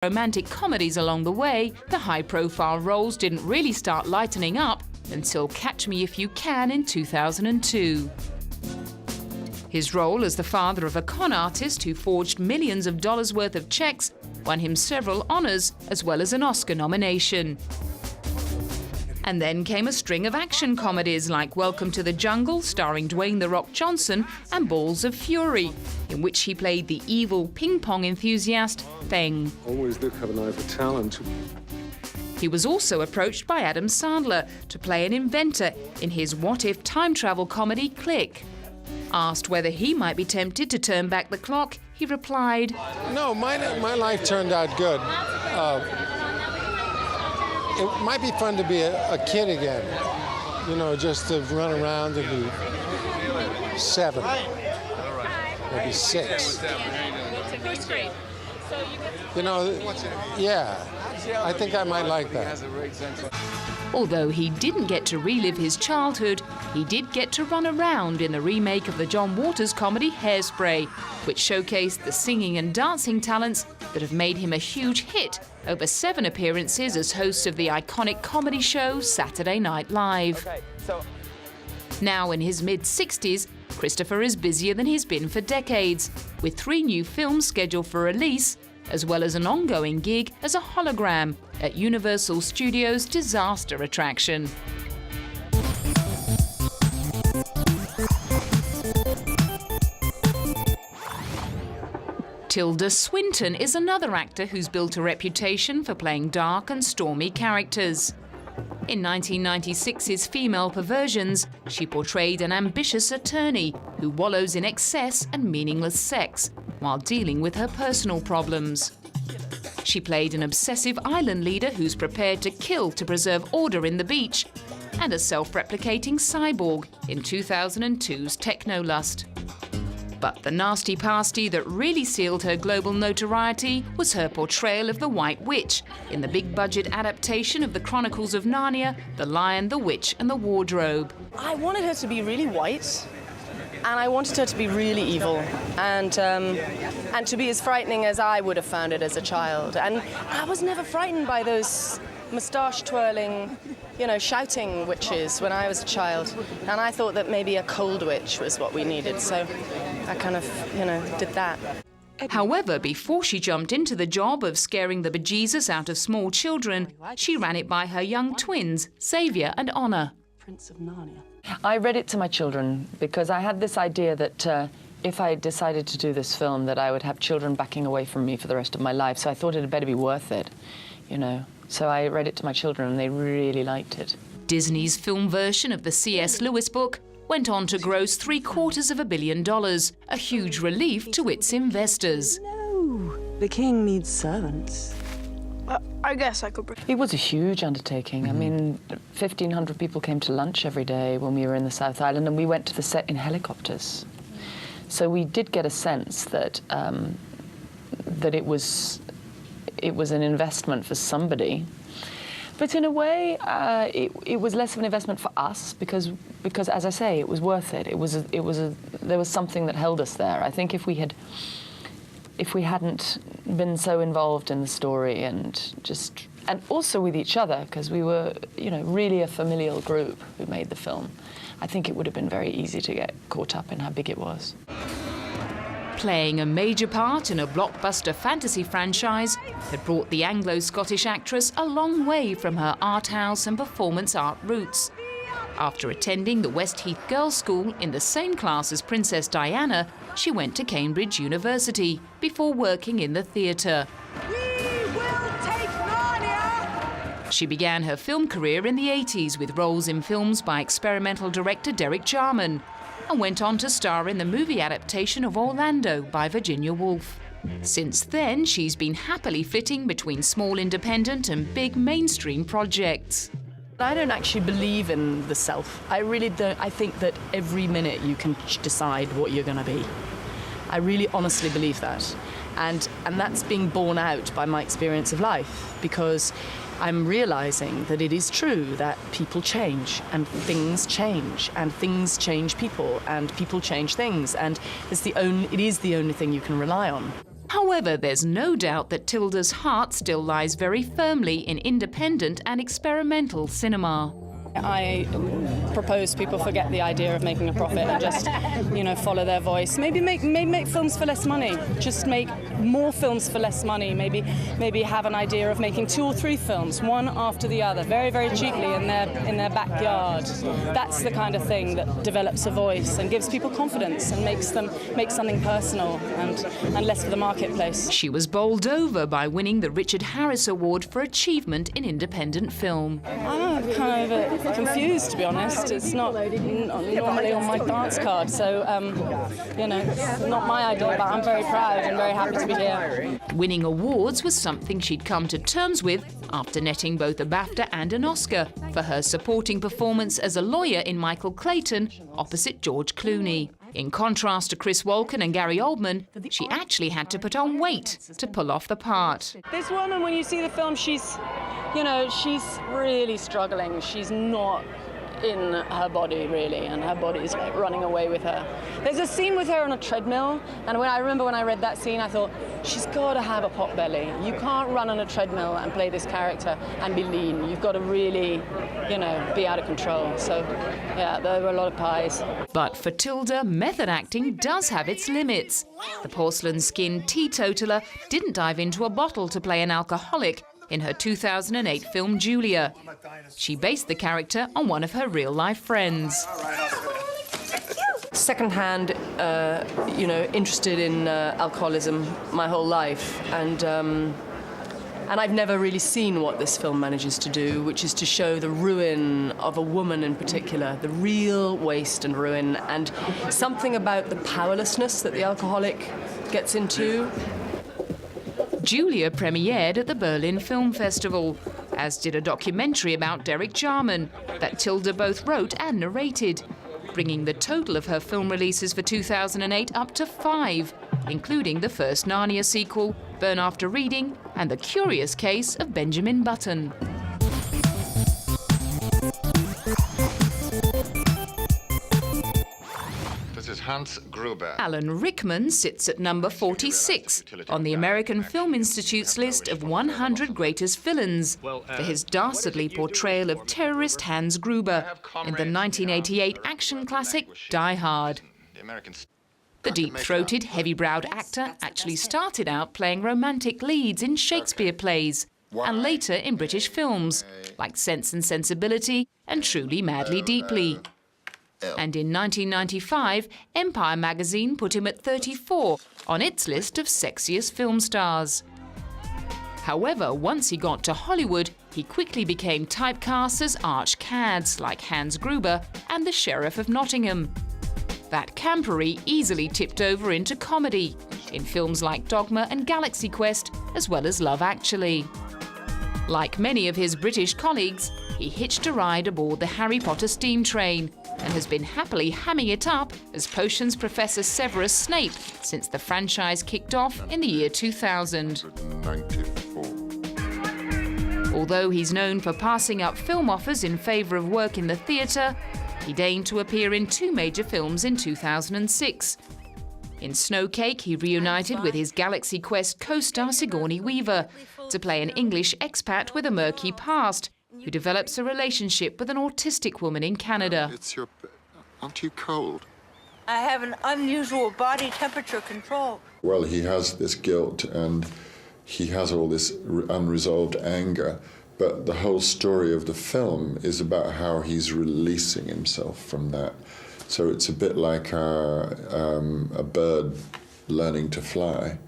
romantic comedies along the way, the high-profile roles didn't really start lightening up until Catch Me If You Can in 2002. His role as the father of a con artist who forged millions of dollars worth of checks won him several honors as well as an Oscar nomination. And then came a string of action comedies like Welcome to the Jungle, starring Dwayne "The Rock" Johnson, and Balls of Fury, in which he played the evil ping-pong enthusiast Feng. Always do have an eye for talent. He was also approached by Adam Sandler to play an inventor in his what-if time travel comedy Click. Asked whether he might be tempted to turn back the clock, he replied, No, my life turned out good. It might be fun to be a kid again, you know, just to run around and be 7, maybe 6. You know, yeah, I think I might like that. Although he didn't get to relive his childhood, he did get to run around in the remake of the John Waters comedy Hairspray, which showcased the singing and dancing talents that have made him a huge hit over 7 appearances as host of the iconic comedy show Saturday Night Live. Now in his mid-60s, Christopher is busier than he's been for decades, with 3 new films scheduled for release, as well as an ongoing gig as a hologram at Universal Studios' disaster attraction. Tilda Swinton is another actor who's built a reputation for playing dark and stormy characters. In 1996's Female Perversions, she portrayed an ambitious attorney who wallows in excess and meaningless sex while dealing with her personal problems. She played an obsessive island leader who's prepared to kill to preserve order in the beach, and a self-replicating cyborg in 2002's Technolust. But the nasty pasty that really sealed her global notoriety was her portrayal of the White Witch in the big-budget adaptation of the Chronicles of Narnia, The Lion, the Witch and the Wardrobe. I wanted her to be really white, and I wanted her to be really evil, and to be as frightening as I would have found it as a child. And I was never frightened by those moustache-twirling, you know, shouting witches when I was a child. And I thought that maybe a cold witch was what we needed, so I kind of, you know, did that. However, before she jumped into the job of scaring the bejesus out of small children, she ran it by her young twins, Xavier and Honor. Prince of Narnia. I read it to my children because I had this idea that if I decided to do this film, that I would have children backing away from me for the rest of my life. So I thought it had better be worth it, you know. So I read it to my children and they really liked it. Disney's film version of the C.S. Lewis book went on to gross $750 million, a huge relief to its investors. No, the king needs servants. I guess I could... It was a huge undertaking. I mean, 1,500 people came to lunch every day when we were in the South Island, and we went to the set in helicopters. So we did get a sense that that it was an investment for somebody. But in a way, it was less of an investment for us because, as I say, it was worth it. There was something that held us there. I think if we hadn't been so involved in the story and also with each other, because we were, you know, really a familial group who made the film, I think it would have been very easy to get caught up in how big it was. Playing a major part in a blockbuster fantasy franchise had brought the Anglo-Scottish actress a long way from her art house and performance art roots. After attending the Westheath Girls' School in the same class as Princess Diana, she went to Cambridge University before working in the theatre. She began her film career in the 80s with roles in films by experimental director Derek Jarman, and went on to star in the movie adaptation of Orlando by Virginia Woolf. Since then, she's been happily flitting between small independent and big mainstream projects. I don't actually believe in the self. I really don't. I think that every minute you can decide what you're going to be. I really honestly believe that. And that's being borne out by my experience of life, because I'm realizing that it is true that people change and things change people and people change things, and it is the only thing you can rely on. However, there's no doubt that Tilda's heart still lies very firmly in independent and experimental cinema. I propose people forget the idea of making a profit and just, follow their voice. Maybe make films for less money. Just make more films for less money. Maybe have an idea of making 2 or 3 films, one after the other, very, very cheaply in their backyard. That's the kind of thing that develops a voice and gives people confidence and makes something personal and less for the marketplace. She was bowled over by winning the Richard Harris Award for Achievement in Independent Film. I'm kind of a bit confused, to be honest. It's not normally on my dance card, so it's not my idea, but I'm very proud and very happy to be here. Winning awards was something she'd come to terms with after netting both a BAFTA and an Oscar for her supporting performance as a lawyer in Michael Clayton opposite George Clooney. In contrast to Chris Walken and Gary Oldman, she actually had to put on weight to pull off the part. This woman, when you see the film, she's really struggling. She's not in her body, really, and her body is like running away with her. There's a scene with her on a treadmill, and I remember when I read that scene, I thought, she's got to have a pot belly. You can't run on a treadmill and play this character and be lean. You've got to really, be out of control. So, yeah, there were a lot of pies. But for Tilda, method acting does have its limits. The porcelain-skinned teetotaler didn't dive into a bottle to play an alcoholic in her 2008 film Julia. She based the character on one of her real-life friends. Second-hand, interested in alcoholism my whole life, and I've never really seen what this film manages to do, which is to show the ruin of a woman in particular, the real waste and ruin, and something about the powerlessness that the alcoholic gets into. Julia premiered at the Berlin Film Festival, as did a documentary about Derek Jarman that Tilda both wrote and narrated, bringing the total of her film releases for 2008 up to 5, including the first Narnia sequel, Burn After Reading, and The Curious Case of Benjamin Button. Hans Gruber. Alan Rickman sits at number 46 on the American Film Institute's list of 100 greatest villains for his dastardly portrayal of terrorist Hans Gruber in the 1988 action classic Die Hard. The deep-throated, heavy-browed actor actually started out playing romantic leads in Shakespeare plays and later in British films like Sense and Sensibility and Truly, Madly, Deeply. And in 1995, Empire magazine put him at 34 on its list of sexiest film stars. However, once he got to Hollywood, he quickly became typecast as arch-cads like Hans Gruber and the Sheriff of Nottingham. That campery easily tipped over into comedy in films like Dogma and Galaxy Quest, as well as Love Actually. Like many of his British colleagues, he hitched a ride aboard the Harry Potter steam train and has been happily hamming it up as Potions Professor Severus Snape since the franchise kicked off in the year 2000. 94. Although he's known for passing up film offers in favour of work in the theatre, he deigned to appear in 2 major films in 2006. In Snowcake, he reunited with his Galaxy Quest co-star Sigourney Weaver to play an English expat with a murky past who develops a relationship with an autistic woman in Canada. Aren't you cold? I have an unusual body temperature control. Well, he has this guilt and he has all this unresolved anger, but the whole story of the film is about how he's releasing himself from that. So it's a bit like a bird learning to fly,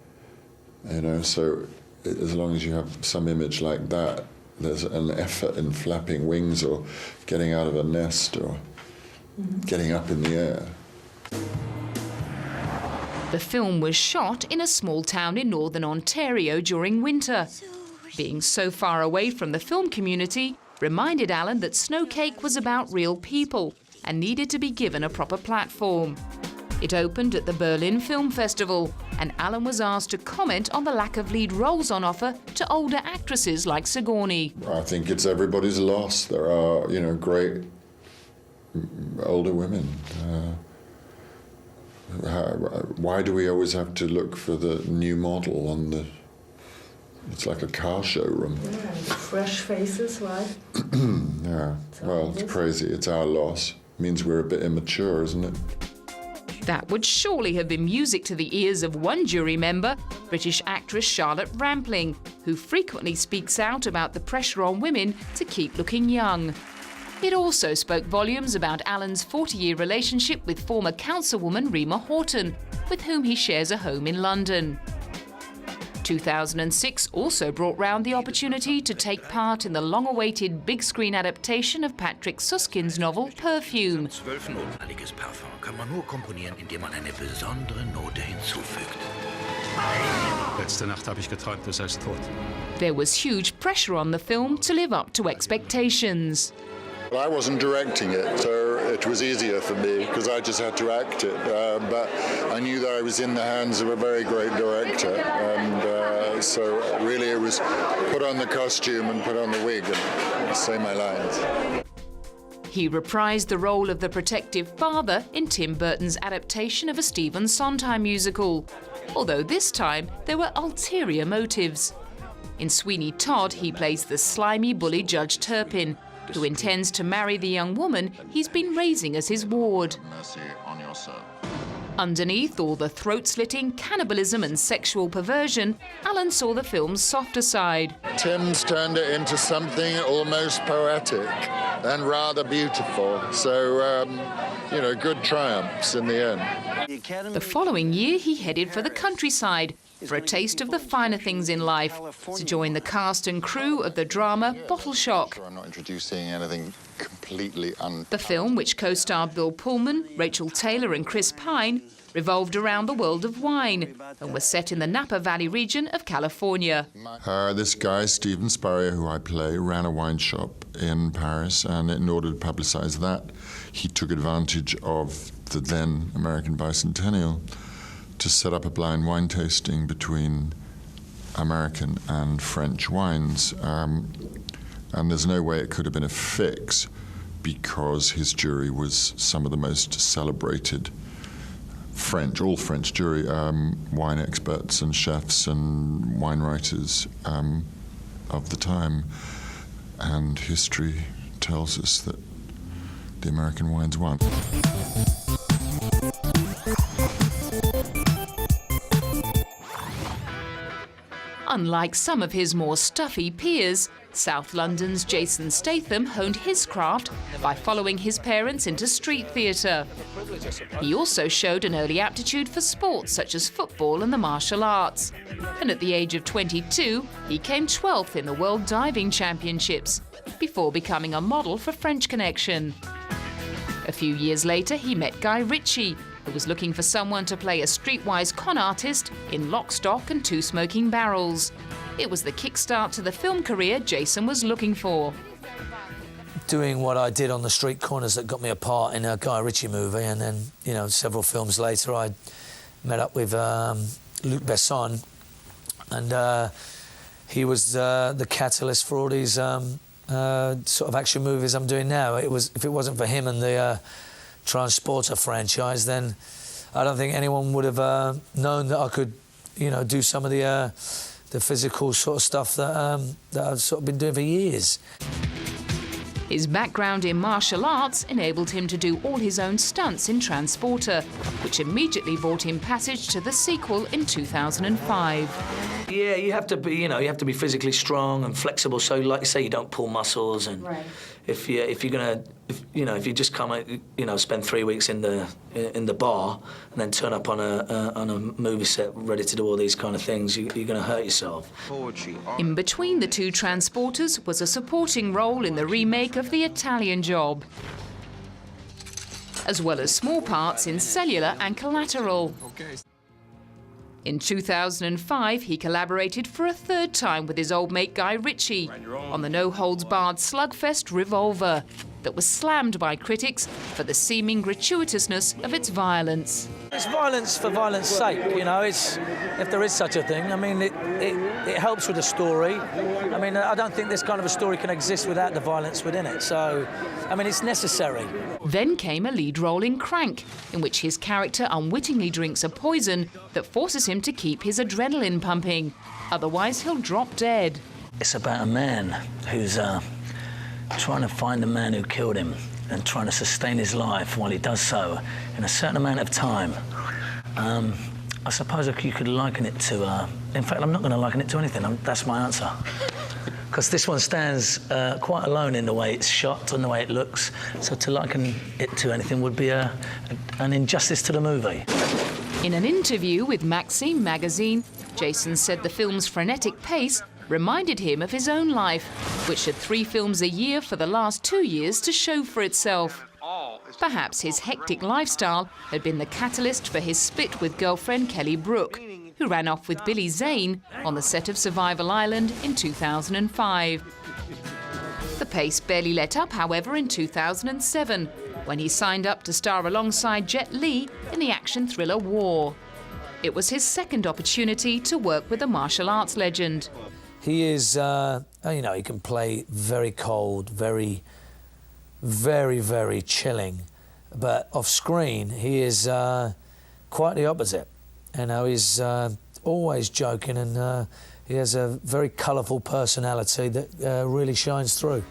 so as long as you have some image like that, there's an effort in flapping wings or getting out of a nest or getting up in the air. The film was shot in a small town in northern Ontario during winter. Being so far away from the film community reminded Alan that Snowcake was about real people and needed to be given a proper platform. It opened at the Berlin Film Festival, and Alan was asked to comment on the lack of lead roles on offer to older actresses like Sigourney. I think it's everybody's loss. There are, great older women Why do we always have to look for the new model on the... It's like a car showroom. Yeah, fresh faces, right? Yeah, well, it's crazy. It's our loss. Means we're a bit immature, isn't it? That would surely have been music to the ears of one jury member, British actress Charlotte Rampling, who frequently speaks out about the pressure on women to keep looking young. It also spoke volumes about Alan's 40-year relationship with former councilwoman Rima Horton, with whom he shares a home in London. 2006 also brought round the opportunity to take part in the long-awaited big-screen adaptation of Patrick Süskind's novel Perfume. 12-notenaliges Parfum kann man nur komponieren, indem man eine besondere Note hinzufügt. Letzte Nacht habe ich geträumt, du seist tot. There was huge pressure on the film to live up to expectations. I wasn't directing it, so it was easier for me because I just had to act it. But I knew that I was in the hands of a very great director, and so really it was put on the costume and put on the wig and say my lines. He reprised the role of the protective father in Tim Burton's adaptation of a Stephen Sondheim musical, although this time there were ulterior motives. In Sweeney Todd, he plays the slimy bully Judge Turpin, who intends to marry the young woman he's been raising as his ward. Mercy on yourself. Underneath all the throat-slitting, cannibalism and sexual perversion, Alan saw the film's softer side. Tim's turned it into something almost poetic and rather beautiful. So, you know, good triumphs in the end. The following year, he headed for the countryside for a taste of the finer things in life, to join the cast and crew of the drama Bottle Shock. I'm not introducing anything completely The film, which co-starred Bill Pullman, Rachel Taylor and Chris Pine, revolved around the world of wine and was set in the Napa Valley region of California. This guy, Stephen Spurrier, who I play, ran a wine shop in Paris, and in order to publicise that, he took advantage of the then American bicentennial to set up a blind wine tasting between American and French wines. And there's no way it could have been a fix because his jury was some of the most celebrated all French jury, wine experts and chefs and wine writers of the time. And history tells us that the American wines won. Unlike some of his more stuffy peers, South London's Jason Statham honed his craft by following his parents into street theatre. He also showed an early aptitude for sports such as football and the martial arts. And at the age of 22, he came 12th in the World Diving Championships, before becoming a model for French Connection. A few years later, he met Guy Ritchie, who was looking for someone to play a streetwise con artist in Lock, Stock and Two Smoking Barrels. It was the kickstart to the film career Jason was looking for. Doing what I did on the street corners that got me a part in a Guy Ritchie movie, and then, you know, several films later I met up with Luc Besson, and he was the catalyst for all these sort of action movies I'm doing now. If it wasn't for him and the Transporter franchise, then I don't think anyone would have known that I could, you know, do some of the physical sort of stuff that I've sort of been doing for years. His background in martial arts enabled him to do all his own stunts in Transporter, which immediately brought him passage to the sequel in 2005. Yeah, you have to be, you know, you have to be physically strong and flexible. So, like you say, you don't pull muscles, and right. if you just come, you know, spend 3 weeks in the bar and then turn up on a movie set ready to do all these kind of things, you're going to hurt yourself. In between the two Transporters was a supporting role in the remake of The Italian Job, as well as small parts in Cellular and Collateral. In 2005, he collaborated for a third time with his old mate Guy Ritchie on the no-holds-barred slugfest Revolver that was slammed by critics for the seeming gratuitousness of its violence. It's violence for violence sake, you know. If there is such a thing, I mean, it helps with the story. I mean, I don't think this kind of a story can exist without the violence within it. So, I mean, it's necessary. Then came a lead role in Crank, in which his character unwittingly drinks a poison that forces him to keep his adrenaline pumping. Otherwise, he'll drop dead. It's about a man who's trying to find the man who killed him and trying to sustain his life while he does so in a certain amount of time. I suppose you could liken it to... in fact, I'm not going to liken it to anything. That's my answer. Because this one stands quite alone in the way it's shot and the way it looks. So to liken it to anything would be an injustice to the movie. In an interview with Maxim magazine, Jason said the film's frenetic pace reminded him of his own life, which had 3 films a year for the last 2 years to show for itself. Perhaps his hectic lifestyle had been the catalyst for his split with girlfriend Kelly Brook, who ran off with Billy Zane on the set of Survival Island in 2005. The pace barely let up, however, in 2007, when he signed up to star alongside Jet Li in the action thriller War. It was his second opportunity to work with a martial arts legend. He is, you know, he can play very cold, very, very chilling. But off screen, he is quite the opposite. You know, he's always joking, and he has a very colourful personality that really shines through.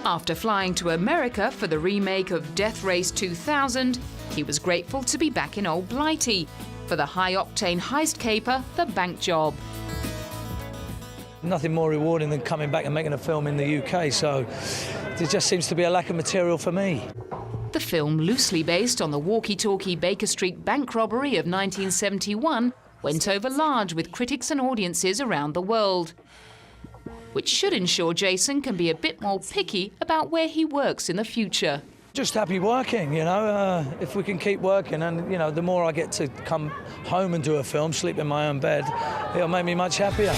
After flying to America for the remake of Death Race 2000, he was grateful to be back in Old Blighty for the high-octane heist caper, The Bank Job. Nothing more rewarding than coming back and making a film in the UK, so there just seems to be a lack of material for me. The film, loosely based on the walkie-talkie Baker Street bank robbery of 1971, went over large with critics and audiences around the world, which should ensure Jason can be a bit more picky about where he works in the future. Just happy working, you know. If we can keep working, and, you know, the more I get to come home and do a film, sleep in my own bed, it'll make me much happier.